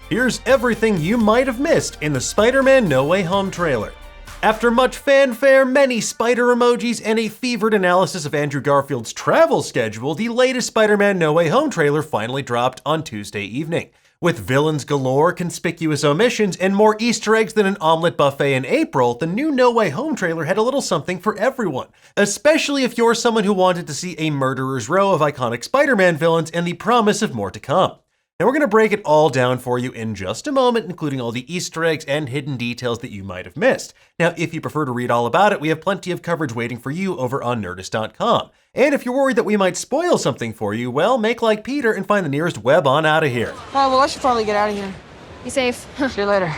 Here's everything you might have missed in the Spider-Man No Way Home trailer. After much fanfare, many spider emojis, and a fevered analysis of Andrew Garfield's travel schedule, the latest Spider-Man No Way Home trailer finally dropped on Tuesday evening. With villains galore, conspicuous omissions, and more Easter eggs than an omelet buffet in April, the new No Way Home trailer had a little something for everyone, especially if you're someone who wanted to see a murderer's row of iconic Spider-Man villains and the promise of more to come. Now we're going to break it all down for you in just a moment, including all the Easter eggs and hidden details that you might have missed. Now, if you prefer to read all about it, we have plenty of coverage waiting for you over on Nerdist.com. And if you're worried that we might spoil something for you, well, make like Peter and find the nearest web on out of here. Well, I should probably get out of here. Be safe. See you later.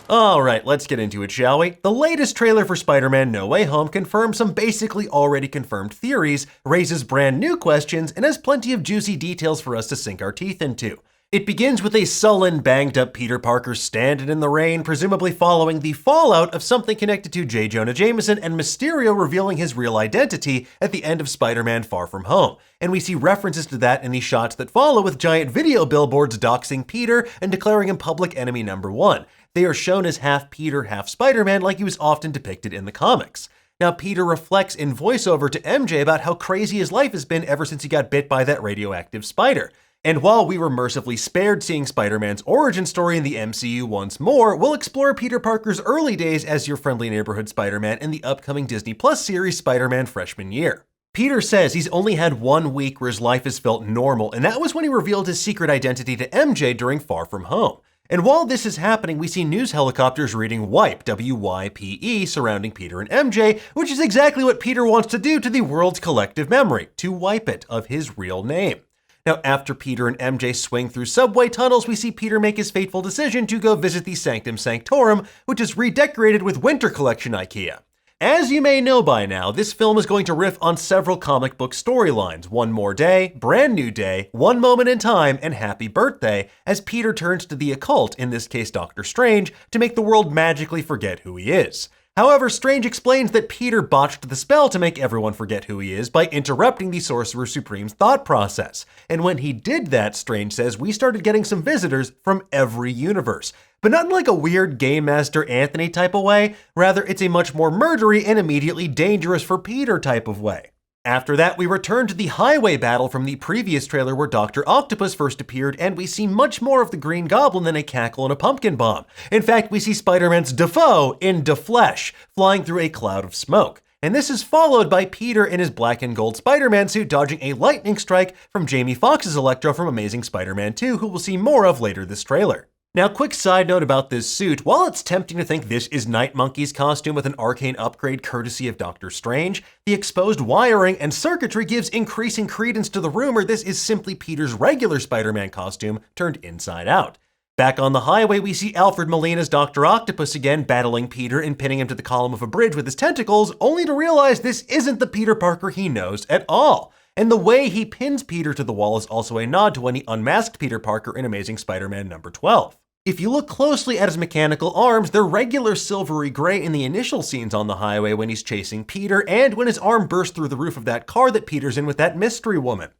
Alright, let's get into it, shall we? The latest trailer for Spider-Man No Way Home confirms some basically already confirmed theories, raises brand new questions, and has plenty of juicy details for us to sink our teeth into. It begins with a sullen, banged-up Peter Parker standing in the rain, presumably following the fallout of something connected to J. Jonah Jameson and Mysterio revealing his real identity at the end of Spider-Man Far From Home. And we see references to that in the shots that follow, with giant video billboards doxing Peter and declaring him public enemy number one. They are shown as half Peter, half Spider-Man, like he was often depicted in the comics. Now, Peter reflects in voiceover to MJ about how crazy his life has been ever since he got bit by that radioactive spider. And while we were mercifully spared seeing Spider-Man's origin story in the MCU once more, we'll explore Peter Parker's early days as your friendly neighborhood Spider-Man in the upcoming Disney Plus series Spider-Man Freshman Year. Peter says he's only had 1 week where his life has felt normal, and that was when he revealed his secret identity to MJ during Far From Home. And while this is happening, we see news helicopters reading WIPE, W-Y-P-E, surrounding Peter and MJ, which is exactly what Peter wants to do to the world's collective memory, to wipe it of his real name. Now, after Peter and MJ swing through subway tunnels, we see Peter make his fateful decision to go visit the Sanctum Sanctorum, which is redecorated with Winter Collection IKEA. As you may know by now, this film is going to riff on several comic book storylines: One More Day, Brand New Day, One Moment in Time, and Happy Birthday, as Peter turns to the occult, in this case Doctor Strange, to make the world magically forget who he is. However, Strange explains that Peter botched the spell to make everyone forget who he is by interrupting the Sorcerer Supreme's thought process. And when he did that, Strange says, we started getting some visitors from every universe. But not in like a weird Game Master Anthony type of way, rather it's a much more murdery and immediately dangerous for Peter type of way. After that, we return to the highway battle from the previous trailer where Dr. Octopus first appeared, and we see much more of the Green Goblin than a cackle and a pumpkin bomb. In fact, we see Spider-Man's Defoe in DeFlesh, flying through a cloud of smoke. And this is followed by Peter in his black and gold Spider-Man suit dodging a lightning strike from Jamie Foxx's Electro from Amazing Spider-Man 2, who we'll see more of later this trailer. Now, quick side note about this suit: while it's tempting to think this is Night Monkey's costume with an arcane upgrade courtesy of Doctor Strange, the exposed wiring and circuitry gives increasing credence to the rumor this is simply Peter's regular Spider-Man costume turned inside out. Back on the highway, we see Alfred Molina's Dr. Octopus again battling Peter and pinning him to the column of a bridge with his tentacles, only to realize this isn't the Peter Parker he knows at all. And the way he pins Peter to the wall is also a nod to when he unmasked Peter Parker in Amazing Spider-Man number 12. If you look closely at his mechanical arms, they're regular silvery gray in the initial scenes on the highway when he's chasing Peter, and when his arm bursts through the roof of that car that Peter's in with that mystery woman.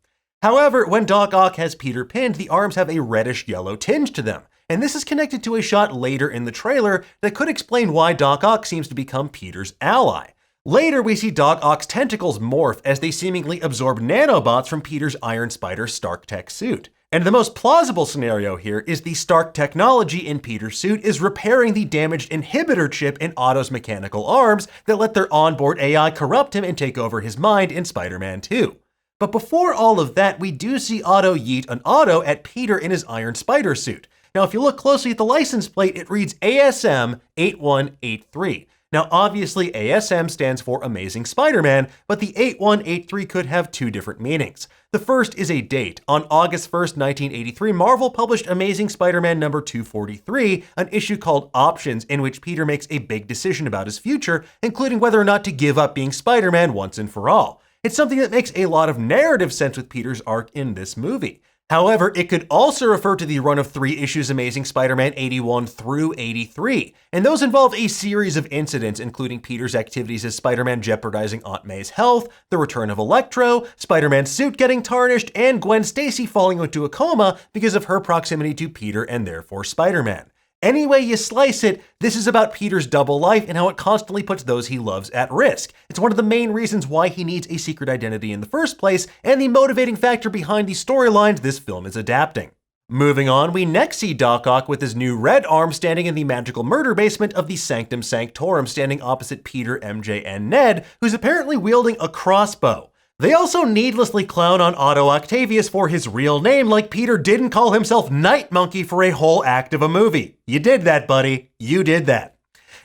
However, when Doc Ock has Peter pinned, the arms have a reddish-yellow tinge to them, and this is connected to a shot later in the trailer that could explain why Doc Ock seems to become Peter's ally. Later, we see Doc Ock's tentacles morph as they seemingly absorb nanobots from Peter's Iron Spider Stark Tech suit. And the most plausible scenario here is the Stark technology in Peter's suit is repairing the damaged inhibitor chip in Otto's mechanical arms that let their onboard AI corrupt him and take over his mind in Spider-Man 2. But before all of that, we do see Otto yeet an auto at Peter in his Iron Spider suit. Now, if you look closely at the license plate, it reads ASM 8183. Now, obviously, ASM stands for Amazing Spider-Man, but the 8183 could have two different meanings. The first is a date. On August 1st, 1983, Marvel published Amazing Spider-Man number 243, an issue called Options, in which Peter makes a big decision about his future, including whether or not to give up being Spider-Man once and for all. It's something that makes a lot of narrative sense with Peter's arc in this movie. However, it could also refer to the run of 3 issues Amazing Spider-Man 81 through 83, and those involve a series of incidents including Peter's activities as Spider-Man jeopardizing Aunt May's health, the return of Electro, Spider-Man's suit getting tarnished, and Gwen Stacy falling into a coma because of her proximity to Peter and therefore Spider-Man. Any way you slice it, this is about Peter's double life and how it constantly puts those he loves at risk. It's one of the main reasons why he needs a secret identity in the first place, and the motivating factor behind the storylines this film is adapting. Moving on, we next see Doc Ock with his new red arm standing in the magical murder basement of the Sanctum Sanctorum, standing opposite Peter, MJ, and Ned, who's apparently wielding a crossbow. They also needlessly clown on Otto Octavius for his real name, like Peter didn't call himself Night Monkey for a whole act of a movie. You did that, buddy. You did that.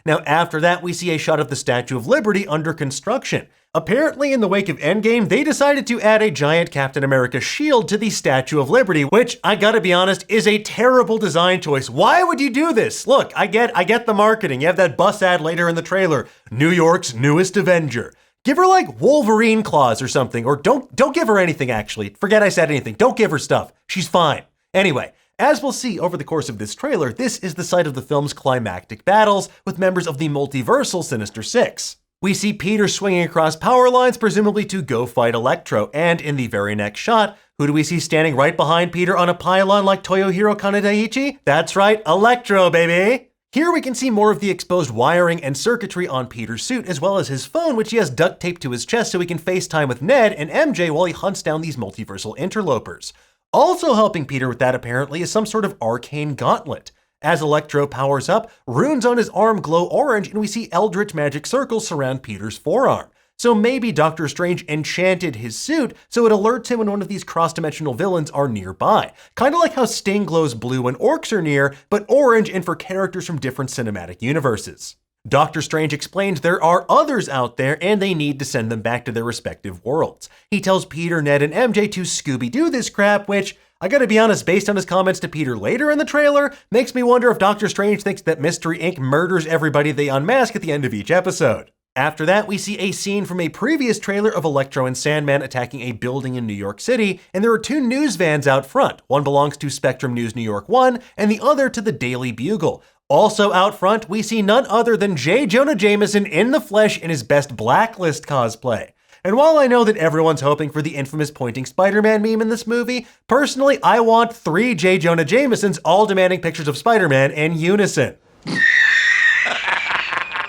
Now, after that, we see a shot of the Statue of Liberty under construction. Apparently, in the wake of Endgame, they decided to add a giant Captain America shield to the Statue of Liberty, which, I gotta be honest, is a terrible design choice. Why would you do this? Look, I get the marketing. You have that bus ad later in the trailer. New York's newest Avenger. Give her like Wolverine claws or something, or don't give her anything actually. Forget I said anything. Don't give her stuff. She's fine. Anyway, as we'll see over the course of this trailer, this is the site of the film's climactic battles with members of the multiversal Sinister Six. We see Peter swinging across power lines, presumably to go fight Electro, and in the very next shot, who do we see standing right behind Peter on a pylon like Toyohiro Kanedaichi? That's right, Electro, baby! Here we can see more of the exposed wiring and circuitry on Peter's suit, as well as his phone, which he has duct taped to his chest so he can FaceTime with Ned and MJ while he hunts down these multiversal interlopers. Also helping Peter with that apparently is some sort of arcane gauntlet. As Electro powers up, runes on his arm glow orange and we see eldritch magic circles surround Peter's forearm. So maybe Doctor Strange enchanted his suit so it alerts him when one of these cross-dimensional villains are nearby. Kind of like how Sting glows blue when orcs are near, but orange and for characters from different cinematic universes. Doctor Strange explains there are others out there and they need to send them back to their respective worlds. He tells Peter, Ned, and MJ to Scooby-Doo this crap, which, I gotta be honest, based on his comments to Peter later in the trailer, makes me wonder if Doctor Strange thinks that Mystery Inc. murders everybody they unmask at the end of each episode. After that, we see a scene from a previous trailer of Electro and Sandman attacking a building in New York City, and there are 2 news vans out front. One belongs to Spectrum News New York 1, and the other to the Daily Bugle. Also out front, we see none other than J. Jonah Jameson in the flesh in his best Blacklist cosplay. And while I know that everyone's hoping for the infamous pointing Spider-Man meme in this movie, personally, I want 3 J. Jonah Jamesons all demanding pictures of Spider-Man in unison.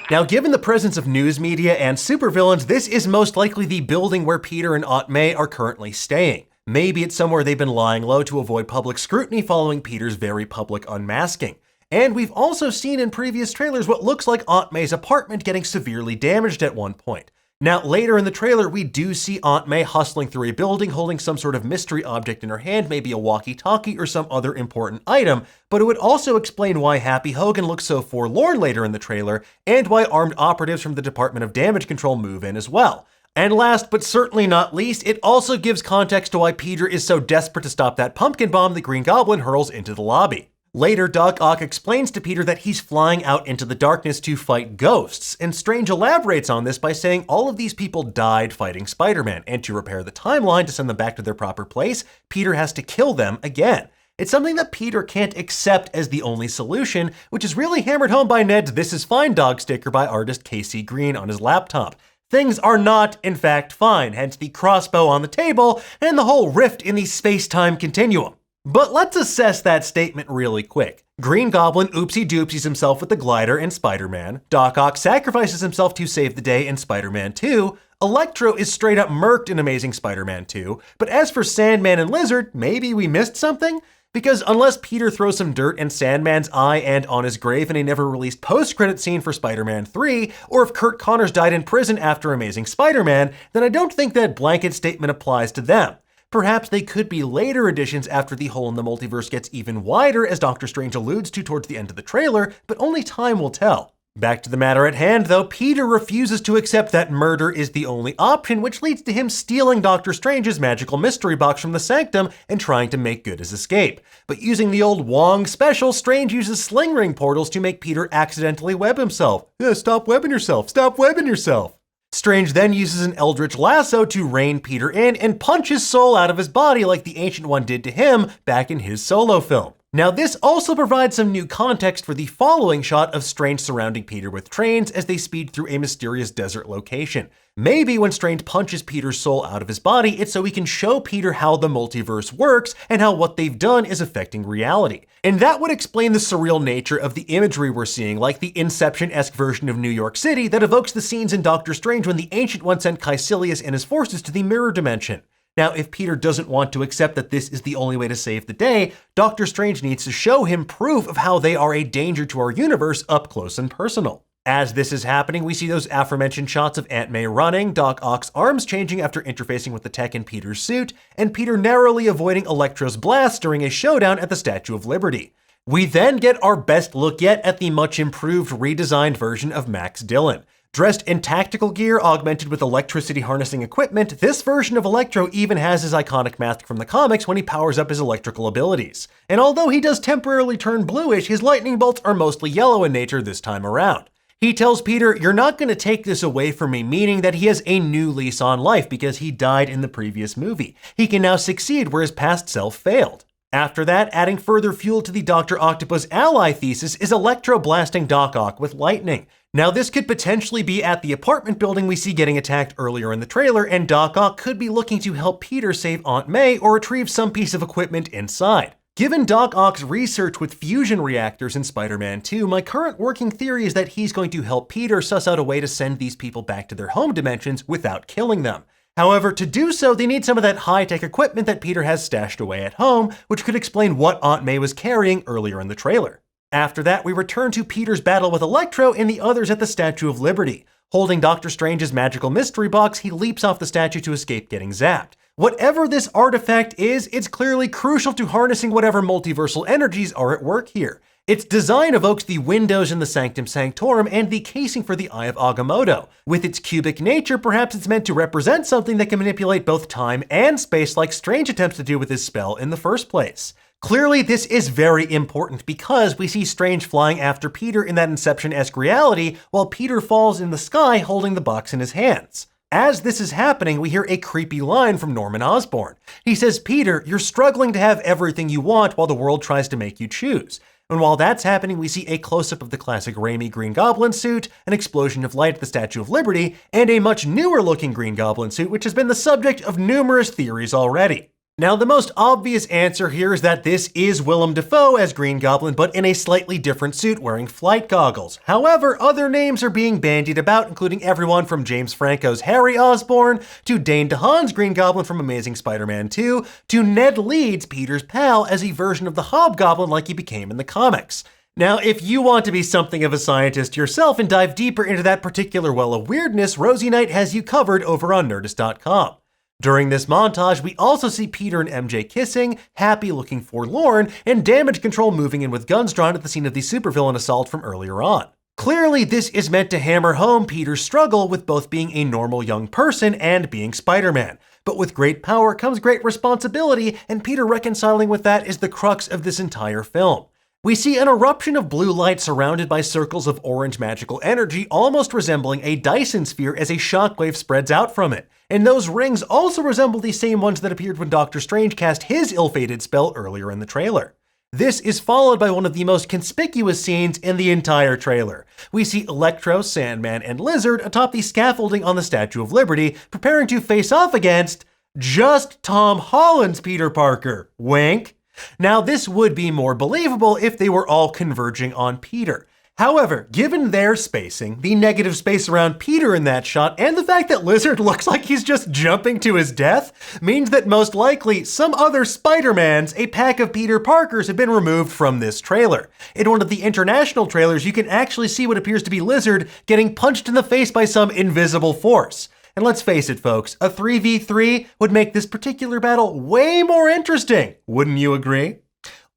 Now, given the presence of news media and supervillains, this is most likely the building where Peter and Aunt May are currently staying. Maybe it's somewhere they've been lying low to avoid public scrutiny following Peter's very public unmasking. And we've also seen in previous trailers what looks like Aunt May's apartment getting severely damaged at one point. Now, later in the trailer, we do see Aunt May hustling through a building holding some sort of mystery object in her hand, maybe a walkie-talkie or some other important item, but it would also explain why Happy Hogan looks so forlorn later in the trailer, and why armed operatives from the Department of Damage Control move in as well. And last but certainly not least, it also gives context to why Peter is so desperate to stop that pumpkin bomb the Green Goblin hurls into the lobby. Later, Doc Ock explains to Peter that he's flying out into the darkness to fight ghosts, and Strange elaborates on this by saying all of these people died fighting Spider-Man, and to repair the timeline to send them back to their proper place, Peter has to kill them again. It's something that Peter can't accept as the only solution, which is really hammered home by Ned's "This is Fine" dog sticker by artist KC Green on his laptop. Things are not, in fact, fine, hence the crossbow on the table and the whole rift in the space-time continuum. But let's assess that statement really quick. Green Goblin oopsie-doopsies himself with the glider in Spider-Man. Doc Ock sacrifices himself to save the day in Spider-Man 2. Electro is straight up murked in Amazing Spider-Man 2. But as for Sandman and Lizard, maybe we missed something? Because unless Peter throws some dirt in Sandman's eye and on his grave in a never-released post-credit scene for Spider-Man 3, or if Kurt Connors died in prison after Amazing Spider-Man, then I don't think that blanket statement applies to them. Perhaps they could be later additions after the hole in the multiverse gets even wider, as Doctor Strange alludes to towards the end of the trailer, but only time will tell. Back to the matter at hand, though, Peter refuses to accept that murder is the only option, which leads to him stealing Doctor Strange's magical mystery box from the Sanctum and trying to make good his escape. But using the old Wong special, Strange uses sling ring portals to make Peter accidentally web himself. Stop webbing yourself! Stop webbing yourself! Strange then uses an eldritch lasso to rein Peter in and punch his soul out of his body like the Ancient One did to him back in his solo film. Now, this also provides some new context for the following shot of Strange surrounding Peter with trains as they speed through a mysterious desert location. Maybe when Strange punches Peter's soul out of his body, it's so he can show Peter how the multiverse works and how what they've done is affecting reality. And that would explain the surreal nature of the imagery we're seeing, like the Inception-esque version of New York City that evokes the scenes in Doctor Strange when the Ancient One sent Caecilius and his forces to the mirror dimension. Now, if Peter doesn't want to accept that this is the only way to save the day, Doctor Strange needs to show him proof of how they are a danger to our universe up close and personal. As this is happening, we see those aforementioned shots of Aunt May running, Doc Ock's arms changing after interfacing with the tech in Peter's suit, and Peter narrowly avoiding Electro's blast during a showdown at the Statue of Liberty. We then get our best look yet at the much improved, redesigned version of Max Dillon. Dressed in tactical gear augmented with electricity harnessing equipment, this version of Electro even has his iconic mask from the comics when he powers up his electrical abilities. And although he does temporarily turn bluish, his lightning bolts are mostly yellow in nature this time around. He tells Peter, "You're not going to take this away from me," meaning that he has a new lease on life because he died in the previous movie. He can now succeed where his past self failed. After that, adding further fuel to the Dr. Octopus ally thesis is Electro blasting Doc Ock with lightning. Now, this could potentially be at the apartment building we see getting attacked earlier in the trailer, and Doc Ock could be looking to help Peter save Aunt May or retrieve some piece of equipment inside. Given Doc Ock's research with fusion reactors in Spider-Man 2, my current working theory is that he's going to help Peter suss out a way to send these people back to their home dimensions without killing them. However, to do so, they need some of that high-tech equipment that Peter has stashed away at home, which could explain what Aunt May was carrying earlier in the trailer. After that, we return to Peter's battle with Electro and the others at the Statue of Liberty. Holding Doctor Strange's magical mystery box, he leaps off the statue to escape getting zapped. Whatever this artifact is, it's clearly crucial to harnessing whatever multiversal energies are at work here. Its design evokes the windows in the Sanctum Sanctorum and the casing for the Eye of Agamotto. With its cubic nature, perhaps it's meant to represent something that can manipulate both time and space like Strange attempts to do with his spell in the first place. Clearly, this is very important because we see Strange flying after Peter in that Inception-esque reality while Peter falls in the sky holding the box in his hands. As this is happening, we hear a creepy line from Norman Osborn. He says, "Peter, you're struggling to have everything you want while the world tries to make you choose." And while that's happening, we see a close-up of the classic Raimi Green Goblin suit, an explosion of light at the Statue of Liberty, and a much newer-looking Green Goblin suit, which has been the subject of numerous theories already. Now, the most obvious answer here is that this is Willem Dafoe as Green Goblin, but in a slightly different suit wearing flight goggles. However, other names are being bandied about, including everyone from James Franco's Harry Osborn, to Dane DeHaan's Green Goblin from Amazing Spider-Man 2, to Ned Leeds, Peter's pal, as a version of the Hobgoblin like he became in the comics. Now, if you want to be something of a scientist yourself and dive deeper into that particular well of weirdness, Rosie Knight has you covered over on Nerdist.com. During this montage, we also see Peter and MJ kissing, Happy looking forlorn, and Damage Control moving in with guns drawn at the scene of the supervillain assault from earlier on. Clearly, this is meant to hammer home Peter's struggle with both being a normal young person and being Spider-Man. But with great power comes great responsibility, and Peter reconciling with that is the crux of this entire film. We see an eruption of blue light surrounded by circles of orange magical energy, almost resembling a Dyson sphere as a shockwave spreads out from it. And those rings also resemble the same ones that appeared when Doctor Strange cast his ill-fated spell earlier in the trailer. This is followed by one of the most conspicuous scenes in the entire trailer. We see Electro, Sandman, and Lizard atop the scaffolding on the Statue of Liberty, preparing to face off against just Tom Holland's Peter Parker. Wink. Now, this would be more believable if they were all converging on Peter. However, given their spacing, the negative space around Peter in that shot, and the fact that Lizard looks like he's just jumping to his death, means that most likely some other Spider-Mans, a pack of Peter Parkers, have been removed from this trailer. In one of the international trailers, you can actually see what appears to be Lizard getting punched in the face by some invisible force. And let's face it, folks, a 3v3 would make this particular battle way more interesting. Wouldn't you agree?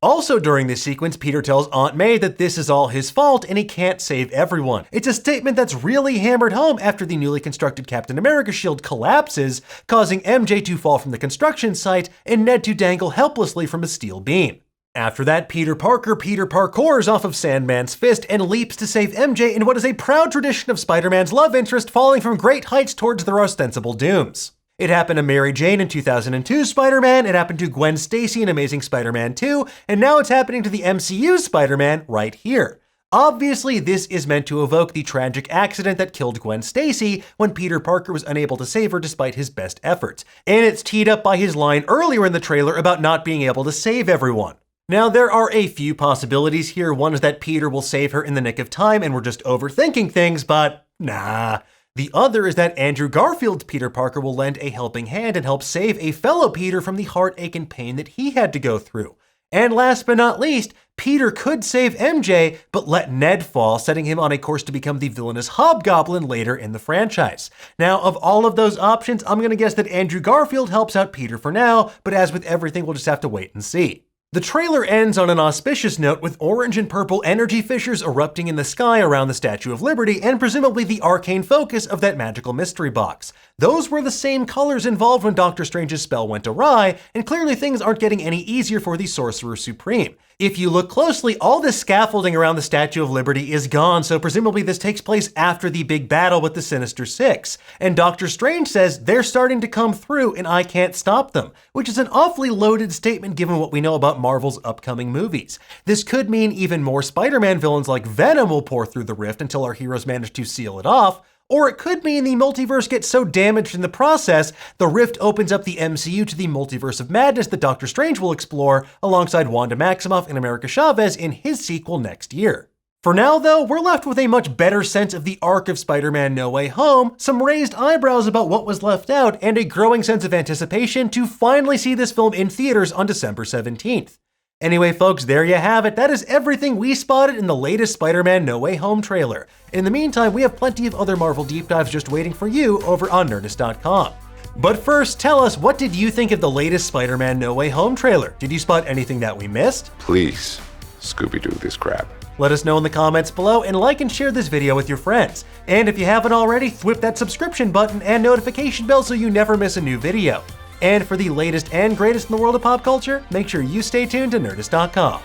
Also during this sequence, Peter tells Aunt May that this is all his fault and he can't save everyone. It's a statement that's really hammered home after the newly constructed Captain America shield collapses, causing MJ to fall from the construction site and Ned to dangle helplessly from a steel beam. After that, Peter Parker parkours off of Sandman's fist and leaps to save MJ in what is a proud tradition of Spider-Man's love interest falling from great heights towards their ostensible dooms. It happened to Mary Jane in 2002 Spider-Man, it happened to Gwen Stacy in Amazing Spider-Man 2, and now it's happening to the MCU's Spider-Man right here. Obviously, this is meant to evoke the tragic accident that killed Gwen Stacy when Peter Parker was unable to save her despite his best efforts. And it's teed up by his line earlier in the trailer about not being able to save everyone. Now, there are a few possibilities here. One is that Peter will save her in the nick of time and we're just overthinking things, but nah. The other is that Andrew Garfield's Peter Parker will lend a helping hand and help save a fellow Peter from the heartache and pain that he had to go through. And last but not least, Peter could save MJ, but let Ned fall, setting him on a course to become the villainous Hobgoblin later in the franchise. Now, of all of those options, I'm gonna guess that Andrew Garfield helps out Peter for now, but as with everything, we'll just have to wait and see. The trailer ends on an auspicious note with orange and purple energy fissures erupting in the sky around the Statue of Liberty and presumably the arcane focus of that magical mystery box. Those were the same colors involved when Doctor Strange's spell went awry, and clearly things aren't getting any easier for the Sorcerer Supreme. If you look closely, all this scaffolding around the Statue of Liberty is gone, so presumably this takes place after the big battle with the Sinister Six. And Doctor Strange says they're starting to come through and I can't stop them, which is an awfully loaded statement given what we know about Marvel's upcoming movies. This could mean even more Spider-Man villains like Venom will pour through the rift until our heroes manage to seal it off, or it could mean the multiverse gets so damaged in the process, the rift opens up the MCU to the multiverse of madness that Doctor Strange will explore alongside Wanda Maximoff and America Chavez in his sequel next year. For now, though, we're left with a much better sense of the arc of Spider-Man No Way Home, some raised eyebrows about what was left out, and a growing sense of anticipation to finally see this film in theaters on December 17th. Anyway, folks, there you have it. That is everything we spotted in the latest Spider-Man No Way Home trailer. In the meantime, we have plenty of other Marvel deep dives just waiting for you over on Nerdist.com. But first, tell us, what did you think of the latest Spider-Man No Way Home trailer? Did you spot anything that we missed? Please, Scooby-Doo this crap. Let us know in the comments below and like and share this video with your friends. And if you haven't already, whip that subscription button and notification bell so you never miss a new video. And for the latest and greatest in the world of pop culture, make sure you stay tuned to Nerdist.com.